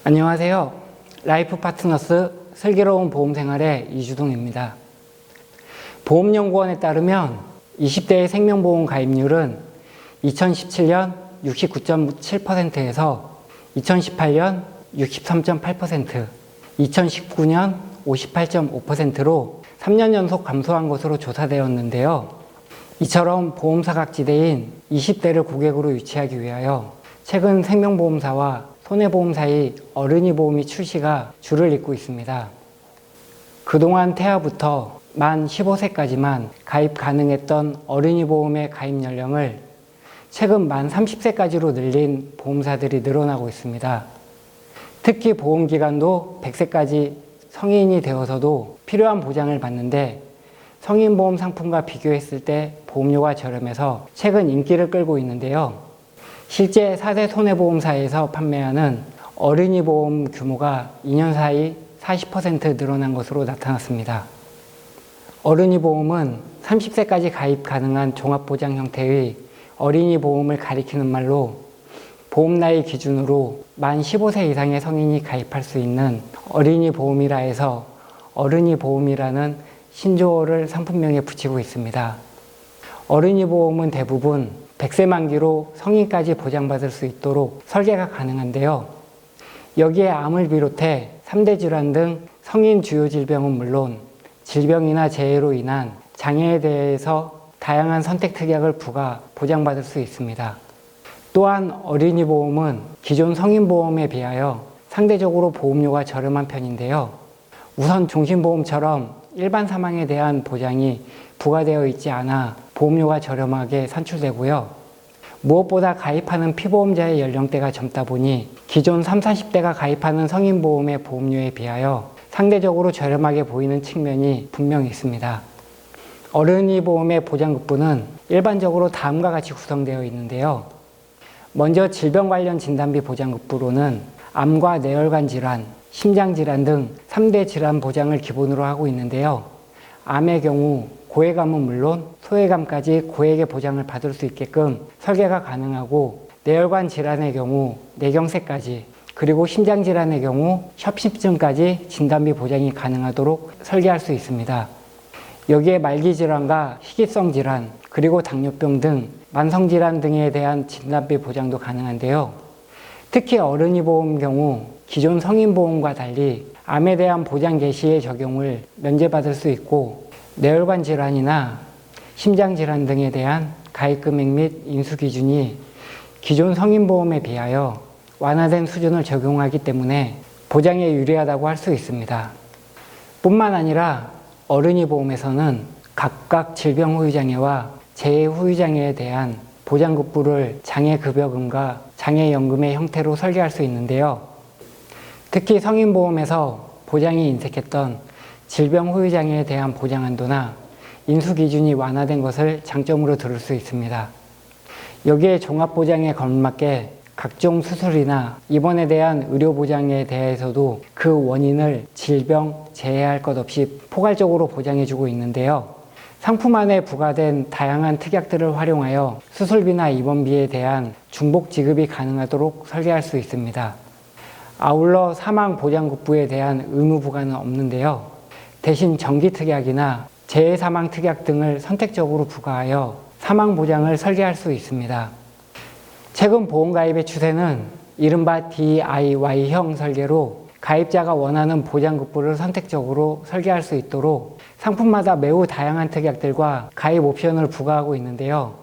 안녕하세요. 라이프 파트너스 슬기로운 보험생활의 이주동입니다. 보험연구원에 따르면 20대의 생명보험 가입률은 2017년 69.7%에서 2018년 63.8%, 2019년 58.5%로 3년 연속 감소한 것으로 조사되었는데요. 이처럼 보험사각지대인 20대를 고객으로 유치하기 위하여 최근 생명보험사와 손해보험사의 어른이 보험이 출시가 줄을 잇고 있습니다. 그동안 태아부터 만 15세까지만 가입 가능했던 어린이 보험의 가입 연령을 최근 만 30세까지로 늘린 보험사들이 늘어나고 있습니다. 특히 보험기간도 100세까지 성인이 되어서도 필요한 보장을 받는데 성인보험 상품과 비교했을 때 보험료가 저렴해서 최근 인기를 끌고 있는데요. 실제 4대 손해보험사에서 판매하는 어린이 보험 규모가 2년 사이 40% 늘어난 것으로 나타났습니다. 어른이 보험은 30세까지 가입 가능한 종합보장 형태의 어린이 보험을 가리키는 말로 보험 나이 기준으로 만 15세 이상의 성인이 가입할 수 있는 어린이 보험이라 해서 어른이 보험이라는 신조어를 상품명에 붙이고 있습니다. 어린이 보험은 대부분 100세 만기로 성인까지 보장받을 수 있도록 설계가 가능한데요. 여기에 암을 비롯해 3대 질환 등 성인 주요 질병은 물론 질병이나 재해로 인한 장애에 대해서 다양한 선택 특약을 부과 보장받을 수 있습니다. 또한 어린이 보험은 기존 성인 보험에 비하여 상대적으로 보험료가 저렴한 편인데요. 우선 종신보험처럼 일반 사망에 대한 보장이 부과되어 있지 않아 보험료가 저렴하게 산출되고요. 무엇보다 가입하는 피보험자의 연령대가 젊다 보니 기존 30, 40대가 가입하는 성인보험의 보험료에 비하여 상대적으로 저렴하게 보이는 측면이 분명히 있습니다. 어른이 보험의 보장급부는 일반적으로 다음과 같이 구성되어 있는데요. 먼저 질병 관련 진단비 보장급부로는 암과 뇌혈관 질환, 심장질환 등 3대 질환 보장을 기본으로 하고 있는데요. 암의 경우 고해감은 물론 소해감까지 고액의 보장을 받을 수 있게끔 설계가 가능하고 뇌혈관 질환의 경우 뇌경색까지 그리고 심장질환의 경우 협심증까지 진단비 보장이 가능하도록 설계할 수 있습니다. 여기에 말기질환과 희귀성 질환 그리고 당뇨병 등 만성질환 등에 대한 진단비 보장도 가능한데요. 특히 어른이 보험 경우 기존 성인보험과 달리 암에 대한 보장 개시의 적용을 면제받을 수 있고 뇌혈관 질환이나 심장질환 등에 대한 가입금액 및 인수기준이 기존 성인보험에 비하여 완화된 수준을 적용하기 때문에 보장에 유리하다고 할 수 있습니다. 뿐만 아니라 어른이 보험에서는 각각 질병 후유장애와 재해 후유장애에 대한 보장급부를 장애급여금과 장애연금의 형태로 설계할 수 있는데요. 특히 성인보험에서 보장이 인색했던 질병 후유장애에 대한 보장 한도나 인수기준이 완화된 것을 장점으로 들을 수 있습니다. 여기에 종합보장에 걸맞게 각종 수술이나 입원에 대한 의료보장에 대해서도 그 원인을 질병, 재해할 것 없이 포괄적으로 보장해주고 있는데요. 상품 안에 부과된 다양한 특약들을 활용하여 수술비나 입원비에 대한 중복 지급이 가능하도록 설계할 수 있습니다. 아울러 사망보장급부에 대한 의무 부과는 없는데요. 대신 정기특약이나 재해사망특약 등을 선택적으로 부과하여 사망보장을 설계할 수 있습니다. 최근 보험가입의 추세는 이른바 DIY형 설계로 가입자가 원하는 보장급부를 선택적으로 설계할 수 있도록 상품마다 매우 다양한 특약들과 가입 옵션을 부과하고 있는데요.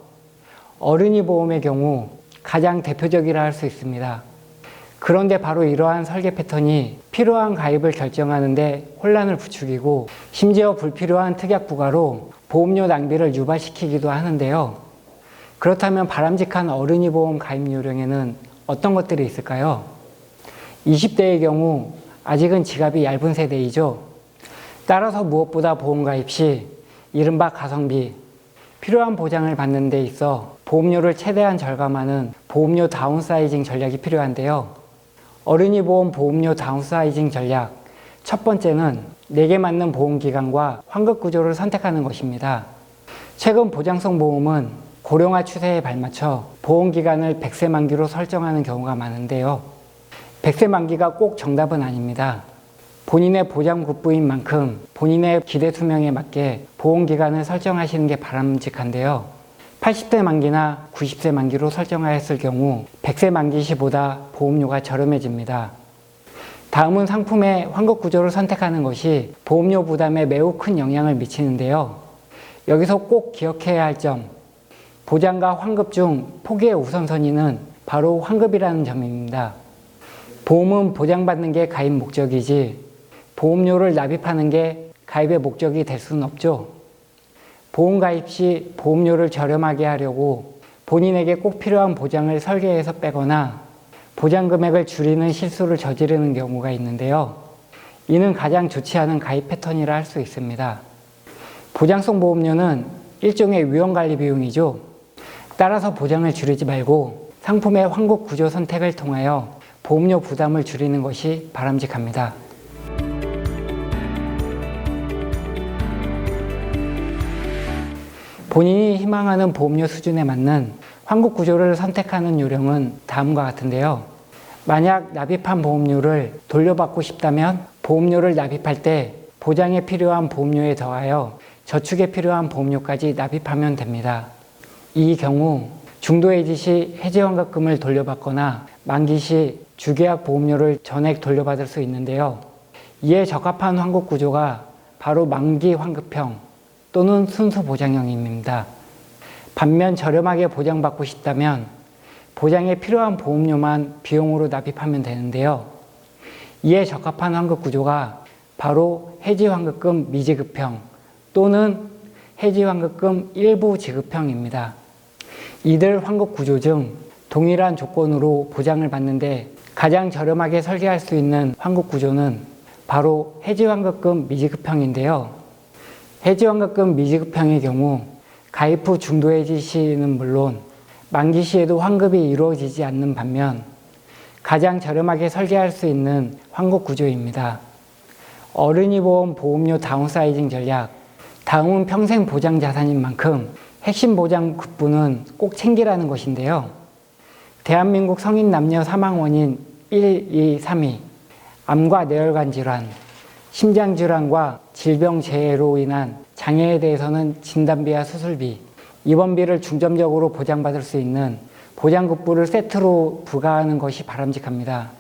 어른이 보험의 경우 가장 대표적이라 할 수 있습니다. 그런데 바로 이러한 설계 패턴이 필요한 가입을 결정하는 데 혼란을 부추기고 심지어 불필요한 특약 부과로 보험료 낭비를 유발시키기도 하는데요. 그렇다면 바람직한 어른이 보험 가입 요령에는 어떤 것들이 있을까요? 20대의 경우 아직은 지갑이 얇은 세대이죠. 따라서 무엇보다 보험 가입 시 이른바 가성비, 필요한 보장을 받는 데 있어 보험료를 최대한 절감하는 보험료 다운사이징 전략이 필요한데요. 어린이 보험 보험료 다운사이징 전략 첫 번째는 내게 맞는 보험기간과 환급 구조를 선택하는 것입니다. 최근 보장성 보험은 고령화 추세에 발맞춰 보험기간을 100세 만기로 설정하는 경우가 많은데요. 100세 만기가 꼭 정답은 아닙니다. 본인의 보장급부인 만큼 본인의 기대 수명에 맞게 보험기간을 설정하시는 게 바람직한데요. 80세 만기나 90세 만기로 설정하였을 경우 100세 만기 시보다 보험료가 저렴해집니다. 다음은 상품의 환급 구조를 선택하는 것이 보험료 부담에 매우 큰 영향을 미치는데요. 여기서 꼭 기억해야 할 점, 보장과 환급 중 포기의 우선순위는 바로 환급이라는 점입니다. 보험은 보장받는 게 가입 목적이지 보험료를 납입하는 게 가입의 목적이 될 수는 없죠. 보험 가입 시 보험료를 저렴하게 하려고 본인에게 꼭 필요한 보장을 설계해서 빼거나 보장 금액을 줄이는 실수를 저지르는 경우가 있는데요. 이는 가장 좋지 않은 가입 패턴이라 할 수 있습니다. 보장성 보험료는 일종의 위험관리 비용이죠. 따라서 보장을 줄이지 말고 상품의 환급 구조 선택을 통하여 보험료 부담을 줄이는 것이 바람직합니다. 본인이 희망하는 보험료 수준에 맞는 환급 구조를 선택하는 요령은 다음과 같은데요. 만약 납입한 보험료를 돌려받고 싶다면 보험료를 납입할 때 보장에 필요한 보험료에 더하여 저축에 필요한 보험료까지 납입하면 됩니다. 이 경우 중도해지 시 해지환급금을 돌려받거나 만기 시 주계약 보험료를 전액 돌려받을 수 있는데요. 이에 적합한 환급 구조가 바로 만기 환급형 또는 순수 보장형입니다. 반면 저렴하게 보장받고 싶다면 보장에 필요한 보험료만 비용으로 납입하면 되는데요. 이에 적합한 환급 구조가 바로 해지환급금 미지급형 또는 해지환급금 일부 지급형입니다. 이들 환급 구조 중 동일한 조건으로 보장을 받는데 가장 저렴하게 설계할 수 있는 환급 구조는 바로 해지환급금 미지급형인데요. 해지환급금 미지급형의 경우 가입 후 중도해지 시는 물론 만기 시에도 환급이 이루어지지 않는 반면 가장 저렴하게 설계할 수 있는 환급 구조입니다. 어린이 보험 보험료 다운사이징 전략, 다음은 평생 보장 자산인 만큼 핵심 보장 급부는 꼭 챙기라는 것인데요. 대한민국 성인 남녀 사망 원인 1, 2, 3위, 암과 뇌혈관 질환, 심장질환과 질병재해로 인한 장애에 대해서는 진단비와 수술비, 입원비를 중점적으로 보장받을 수 있는 보장급부를 세트로 부과하는 것이 바람직합니다.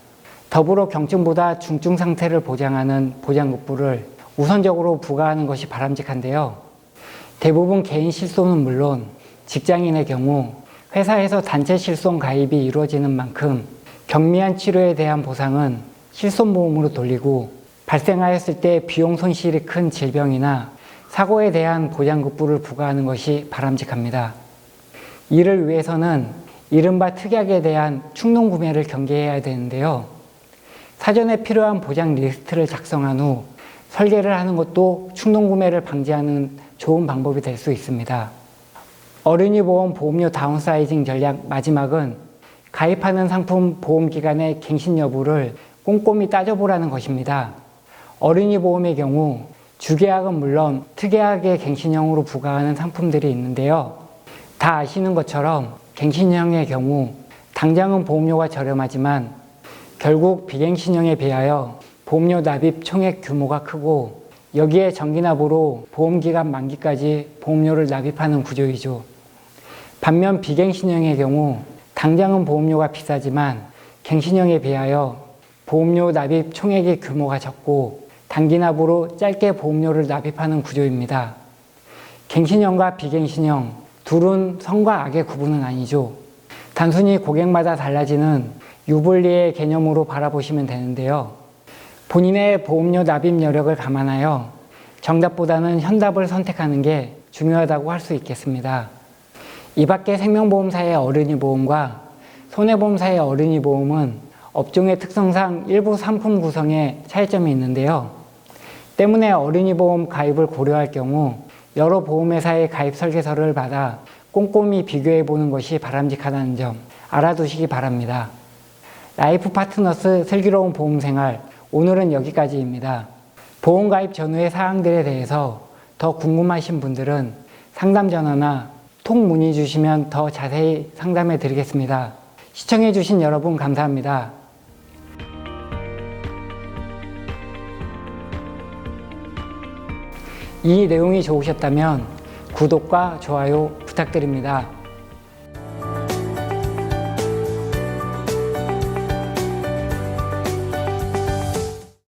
더불어 경증보다 중증 상태를 보장하는 보장급부를 우선적으로 부과하는 것이 바람직한데요. 대부분 개인 실손은 물론 직장인의 경우 회사에서 단체 실손 가입이 이루어지는 만큼 경미한 치료에 대한 보상은 실손보험으로 돌리고 발생하였을 때 비용 손실이 큰 질병이나 사고에 대한 보장급부를 부과하는 것이 바람직합니다. 이를 위해서는 이른바 특약에 대한 충동구매를 경계해야 되는데요. 사전에 필요한 보장 리스트를 작성한 후 설계를 하는 것도 충동구매를 방지하는 좋은 방법이 될 수 있습니다. 어린이 보험 보험료 다운사이징 전략 마지막은 가입하는 상품 보험기간의 갱신 여부를 꼼꼼히 따져보라는 것입니다. 어린이 보험의 경우 주계약은 물론 특약의 갱신형으로 부과하는 상품들이 있는데요. 다 아시는 것처럼 갱신형의 경우 당장은 보험료가 저렴하지만 결국 비갱신형에 비하여 보험료 납입 총액 규모가 크고 여기에 정기납으로 보험기간 만기까지 보험료를 납입하는 구조이죠. 반면 비갱신형의 경우 당장은 보험료가 비싸지만 갱신형에 비하여 보험료 납입 총액의 규모가 적고 단기납으로 짧게 보험료를 납입하는 구조입니다. 갱신형과 비갱신형 둘은 선과 악의 구분은 아니죠. 단순히 고객마다 달라지는 유불리의 개념으로 바라보시면 되는데요. 본인의 보험료 납입 여력을 감안하여 정답보다는 현답을 선택하는 게 중요하다고 할 수 있겠습니다. 이 밖에 생명보험사의 어린이 보험과 손해보험사의 어린이 보험은 업종의 특성상 일부 상품 구성에 차이점이 있는데요. 때문에 어린이 보험 가입을 고려할 경우 여러 보험회사의 가입 설계서를 받아 꼼꼼히 비교해 보는 것이 바람직하다는 점 알아두시기 바랍니다. 라이프 파트너스 슬기로운 보험생활 오늘은 여기까지입니다. 보험 가입 전후의 사항들에 대해서 더 궁금하신 분들은 상담 전화나 톡 문의 주시면 더 자세히 상담해 드리겠습니다. 시청해 주신 여러분 감사합니다. 이 내용이 좋으셨다면 구독과 좋아요 부탁드립니다.